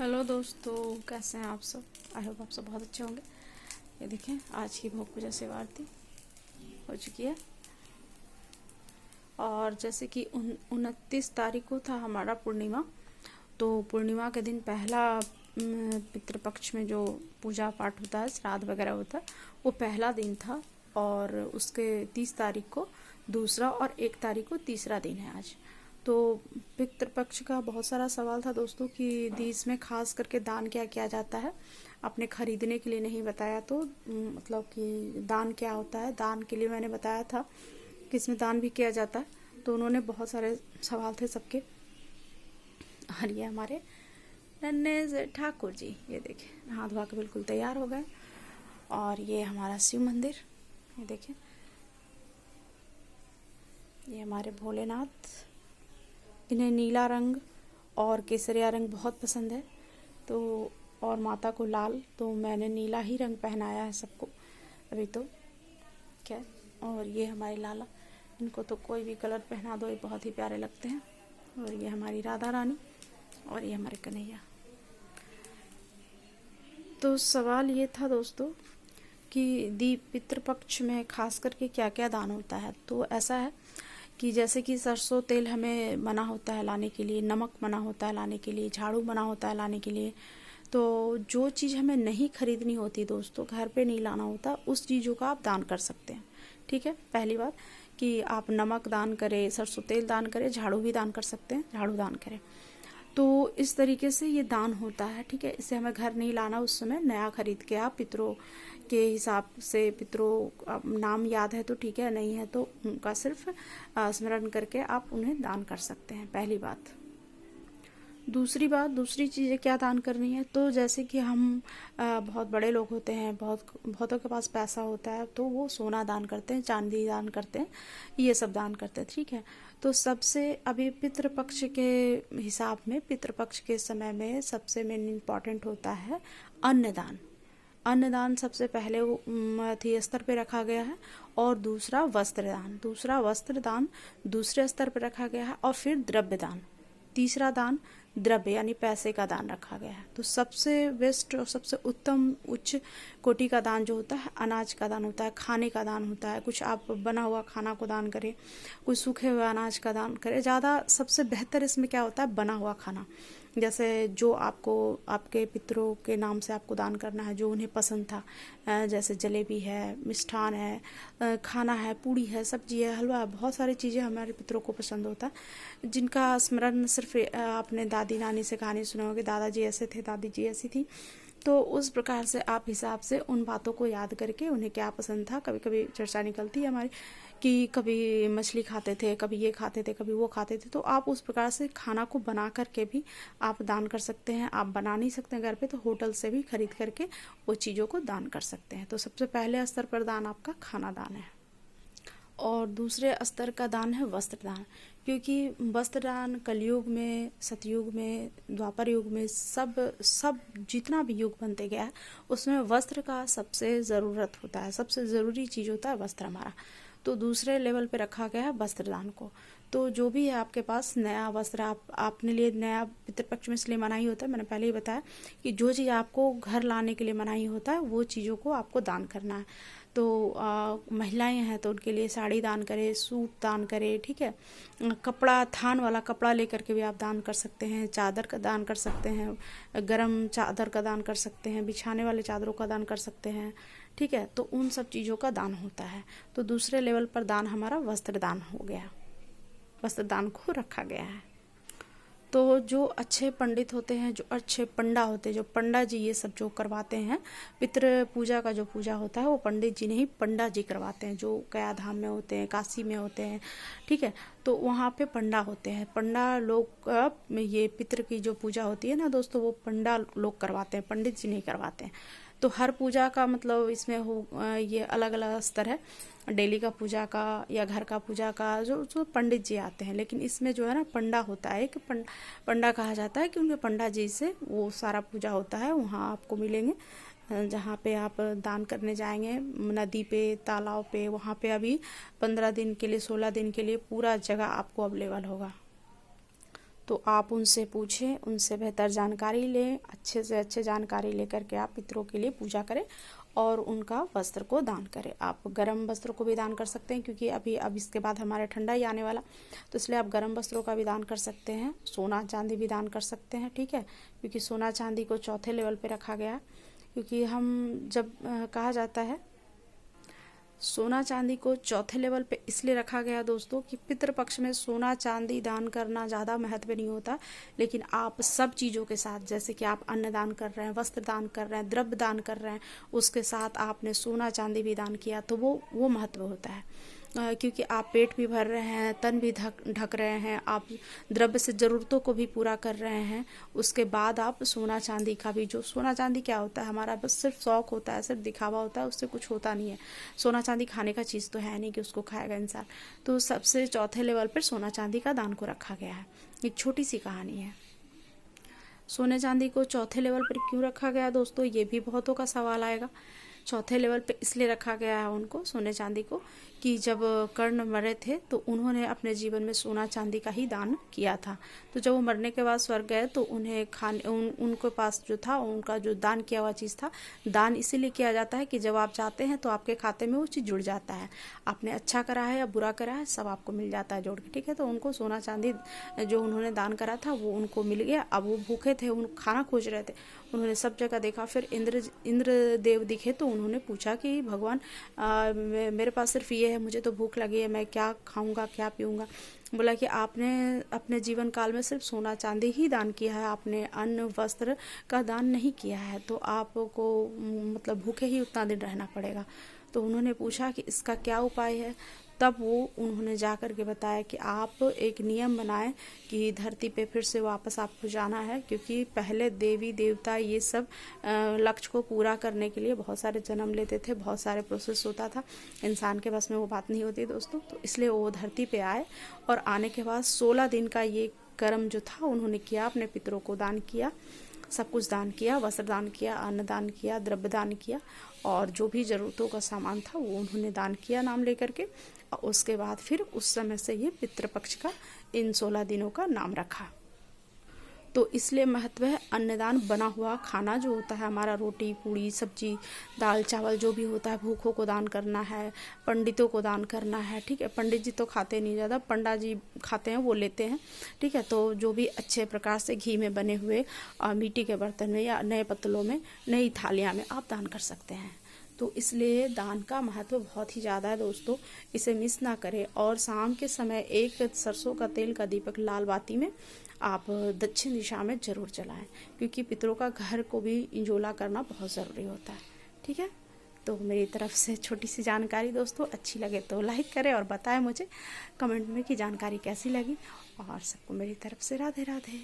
Hello दोस्तों, कैसे हैं आप सब। आई होप आप सब बहुत अच्छे होंगे। ये देखें, आज की भोग पूजा शिव आरती हो चुकी है। और जैसे कि 29 तारीख को था हमारा पूर्णिमा, तो पूर्णिमा के दिन पहला पितृपक्ष में जो पूजा पाठ होता है, श्राद्ध वगैरह होता है, वो पहला दिन था। और उसके 30 तारीख को दूसरा और 1 तारीख को तीसरा दिन है आज। तो पितृपक्ष का बहुत सारा सवाल था दोस्तों कि इसमें खास करके दान क्या किया जाता है। आपने खरीदने के लिए नहीं बताया, तो मतलब कि दान क्या होता है। दान के लिए मैंने बताया था कि इसमें दान भी किया जाता है। तो उन्होंने बहुत सारे सवाल थे सबके। और ये हमारे नन्हे से ठाकुर जी, ये देखें, नहा धोवा के बिल्कुल तैयार हो गए। और ये हमारा शिव मंदिर, ये देखें, ये हमारे भोलेनाथ। इन्हें नीला रंग और केसरिया रंग बहुत पसंद है, तो और माता को लाल, तो मैंने नीला ही रंग पहनाया है सबको अभी तो क्या। और ये हमारे लाला, इनको तो कोई भी कलर पहना दो, ये बहुत ही प्यारे लगते हैं। और ये हमारी राधा रानी, और ये हमारे कन्हैया। तो सवाल ये था दोस्तों कि पितृपक्ष में खास करके क्या क्या दान होता है। तो ऐसा है कि जैसे कि सरसों तेल हमें मना होता है लाने के लिए, नमक मना होता है लाने के लिए, झाड़ू मना होता है लाने के लिए। तो जो चीज़ हमें नहीं खरीदनी होती दोस्तों, घर पे नहीं लाना होता, उस चीज़ों का आप दान कर सकते हैं। ठीक है, पहली बात कि आप नमक दान करें, सरसों तेल दान करें, झाड़ू भी दान कर सकते हैं, झाड़ू दान करें। तो इस तरीके से ये दान होता है। ठीक है, इससे हमें घर नहीं लाना, उस समय नया खरीद के आप पितरों के हिसाब से, पितरों नाम याद है तो ठीक है, नहीं है तो उनका सिर्फ स्मरण करके आप उन्हें दान कर सकते हैं, पहली बात। दूसरी चीज़ें क्या दान करनी है, तो जैसे कि हम बहुत बड़े लोग होते हैं, बहुतों के पास पैसा होता है, तो वो सोना दान करते हैं, चांदी दान करते हैं, ये सब दान करते हैं। ठीक है, तो सबसे अभी पितृपक्ष के हिसाब में, पितृपक्ष के समय में सबसे मेन इम्पॉर्टेंट होता है अन्नदान। अन्नदान सबसे पहले थी स्तर पे रखा गया है। और दूसरा वस्त्रदान, दूसरे स्तर पे रखा गया है। और फिर द्रव्य दान, तीसरा दान द्रव्य यानी पैसे का दान रखा गया है। तो सबसे बेस्ट और सबसे उत्तम उच्च कोटि का दान जो होता है, अनाज का दान होता है, खाने का दान होता है। कुछ आप बना हुआ खाना को दान करें, कुछ सूखे हुए अनाज का दान करें। ज़्यादा सबसे बेहतर इसमें क्या होता है, बना हुआ खाना। जैसे जो आपको आपके पितरों के नाम से आपको दान करना है, जो उन्हें पसंद था, जैसे जलेबी है, मिष्ठान है, खाना है, पूड़ी है, सब्जी है, हलवा है, बहुत सारी चीज़ें हमारे पितरों को पसंद होता है, जिनका स्मरण सिर्फ आपने दादी नानी से कहानी सुने होगी, दादाजी ऐसे थे, दादी जी ऐसी थी। तो उस प्रकार से आप हिसाब से उन बातों को याद करके उन्हें क्या पसंद था, कभी कभी चर्चा निकलती है हमारी कि कभी मछली खाते थे, कभी ये खाते थे, कभी वो खाते थे। तो आप उस प्रकार से खाना को बना करके भी आप दान कर सकते हैं। आप बना नहीं सकते घर पे, तो होटल से भी खरीद करके वो चीज़ों को दान कर सकते हैं। तो सबसे पहले स्तर पर दान आपका खाना दान है। और दूसरे स्तर का दान है वस्त्र दान, क्योंकि वस्त्र दान कलयुग में, सतयुग में, द्वापर युग में, सब जितना भी युग बनते गया है, उसमें वस्त्र का सबसे ज़रूरत होता है, सबसे ज़रूरी चीज़ होता है वस्त्र हमारा। तो दूसरे लेवल पे रखा गया है वस्त्र दान को। तो जो भी है आपके पास नया वस्त्र, आपने लिए नया पितृपक्ष में इसलिए मनाही होता है, मैंने पहले ही बताया कि जो चीज़ आपको घर लाने के लिए मनाही होता है, वो चीज़ों को आपको दान करना है। तो महिलाएं हैं तो उनके लिए साड़ी दान करें, सूट दान करें। ठीक है, कपड़ा, थान वाला कपड़ा लेकर के भी आप दान कर सकते हैं, चादर का दान कर सकते हैं, गरम चादर का दान कर सकते हैं, बिछाने वाले चादरों का दान कर सकते हैं। ठीक है, तो उन सब चीज़ों का दान होता है। तो दूसरे लेवल पर दान हमारा वस्त्र दान हो गया, वस्त्र दान को रखा गया है। तो जो अच्छे पंडित होते हैं, जो अच्छे पंडा होते हैं, जो पंडा जी ये सब जो करवाते हैं, पितृ पूजा का जो पूजा होता है, वो पंडित जी नहीं, पंडा जी करवाते हैं, जो गया धाम में होते हैं, काशी में होते हैं। ठीक है, तो वहाँ पे पंडा होते हैं। पंडा लोग ये पितृ की जो पूजा होती है ना दोस्तों, वो पंडा लोग करवाते हैं, पंडित जी नहीं करवाते हैं। तो हर पूजा का मतलब इसमें ये अलग अलग स्तर है, डेली का पूजा का या घर का पूजा का, जो पंडित जी आते हैं। लेकिन इसमें जो है ना, पंडा होता है कि पंडा कहा जाता है कि उनके पंडा जी से वो सारा पूजा होता है। वहाँ आपको मिलेंगे, जहाँ पे आप दान करने जाएंगे, नदी पे, तालाब पे, वहाँ पे अभी 15 दिन के लिए, 16 दिन के लिए पूरा जगह आपको अवेलेबल होगा। तो आप उनसे पूछें, उनसे बेहतर जानकारी लें, अच्छे से अच्छे जानकारी लेकर के आप पितरों के लिए पूजा करें और उनका वस्त्र को दान करें। आप गर्म वस्त्र को भी दान कर सकते हैं, क्योंकि अब इसके बाद हमारे ठंडा ही आने वाला, तो इसलिए आप गर्म वस्त्रों का भी दान कर सकते हैं। सोना चांदी भी दान कर सकते हैं, ठीक है, क्योंकि सोना चांदी को चौथे लेवल पे रखा गया है। क्योंकि हम जब कहा जाता है सोना चांदी को चौथे लेवल पे इसलिए रखा गया दोस्तों कि पितृपक्ष में सोना चांदी दान करना ज़्यादा महत्व नहीं होता, लेकिन आप सब चीज़ों के साथ, जैसे कि आप अन्न दान कर रहे हैं, वस्त्र दान कर रहे हैं, द्रव्य दान कर रहे हैं, उसके साथ आपने सोना चांदी भी दान किया, तो वो महत्व होता है। क्योंकि आप पेट भी भर रहे हैं, तन भी ढक रहे हैं, आप द्रव्य से ज़रूरतों को भी पूरा कर रहे हैं, उसके बाद आप सोना चांदी का भी, जो सोना चांदी क्या होता है, हमारा बस सिर्फ शौक होता है, सिर्फ दिखावा होता है, उससे कुछ होता नहीं है। सोना चांदी खाने का चीज़ तो है नहीं कि उसको खाएगा इंसान। तो सबसे चौथे लेवल पर सोना चांदी का दान को रखा गया है। एक छोटी सी कहानी है। सोने चांदी को चौथे लेवल पर क्यों रखा गया दोस्तों, ये भी बहुतों का सवाल आएगा। चौथे लेवल पे इसलिए रखा गया है उनको, सोने चांदी को, कि जब कर्ण मरे थे तो उन्होंने अपने जीवन में सोना चांदी का ही दान किया था। तो जब वो मरने के बाद स्वर्ग गए तो उन्हें उनके पास जो था, उनका जो दान किया हुआ चीज़ था, दान इसीलिए किया जाता है कि जब आप जाते हैं तो आपके खाते में वो चीज़ जुड़ जाता है। आपने अच्छा करा है या बुरा करा है, सब आपको मिल जाता है जोड़ के, ठीक है। तो उनको सोना चांदी जो उन्होंने दान करा था वो उनको मिल गया। अब वो भूखे थे, उन खाना खोज रहे थे, उन्होंने सब जगह देखा, फिर इंद्र देव दिखे तो उन्होंने पूछा कि भगवान मेरे पास सिर्फ ये है, मुझे तो भूख लगी है, मैं क्या खाऊंगा, क्या पीऊंगा। बोला कि आपने अपने जीवन काल में सिर्फ सोना चांदी ही दान किया है, आपने अन्न वस्त्र का दान नहीं किया है, तो आपको मतलब भूखे ही उतना दिन रहना पड़ेगा। तो उन्होंने पूछा कि इसका क्या उपाय है। तब उन्होंने जा कर के बताया कि आप एक नियम बनाएं कि धरती पे फिर से वापस आपको जाना है, क्योंकि पहले देवी देवता ये सब लक्ष्य को पूरा करने के लिए बहुत सारे जन्म लेते थे, बहुत सारे प्रोसेस होता था, इंसान के बस में वो बात नहीं होती दोस्तों। तो इसलिए वो धरती पे आए और आने के बाद 16 दिन का ये कर्म जो था उन्होंने किया, अपने पितरों को दान किया, सब कुछ दान किया, वस्त्र दान किया, अन्न दान किया, द्रव्य दान किया, और जो भी ज़रूरतों का सामान था वो उन्होंने दान किया नाम लेकर के। और उसके बाद फिर उस समय से ये पितृपक्ष का इन 16 दिनों का नाम रखा। तो इसलिए महत्व है अन्नदान, बना हुआ खाना जो होता है हमारा, रोटी पूड़ी सब्जी दाल चावल जो भी होता है, भूखों को दान करना है, पंडितों को दान करना है, ठीक है। पंडित जी तो खाते नहीं ज़्यादा, पंडा जी खाते हैं, वो लेते हैं, ठीक है। तो जो भी अच्छे प्रकार से घी में बने हुए मिट्टी के बर्तन में या नए पत्तलों में, नई थालियाँ में आप दान कर सकते हैं। तो इसलिए दान का महत्व बहुत ही ज़्यादा है दोस्तों, इसे मिस ना करें। और शाम के समय एक सरसों का तेल का दीपक लाल बाती में आप दक्षिण दिशा में जरूर जलाएं, क्योंकि पितरों का घर को भी इंजोला करना बहुत ज़रूरी होता है, ठीक है। तो मेरी तरफ से छोटी सी जानकारी दोस्तों, अच्छी लगे तो लाइक करें और बताएं मुझे कमेंट में कि जानकारी कैसी लगी। और सबको मेरी तरफ से राधे राधे।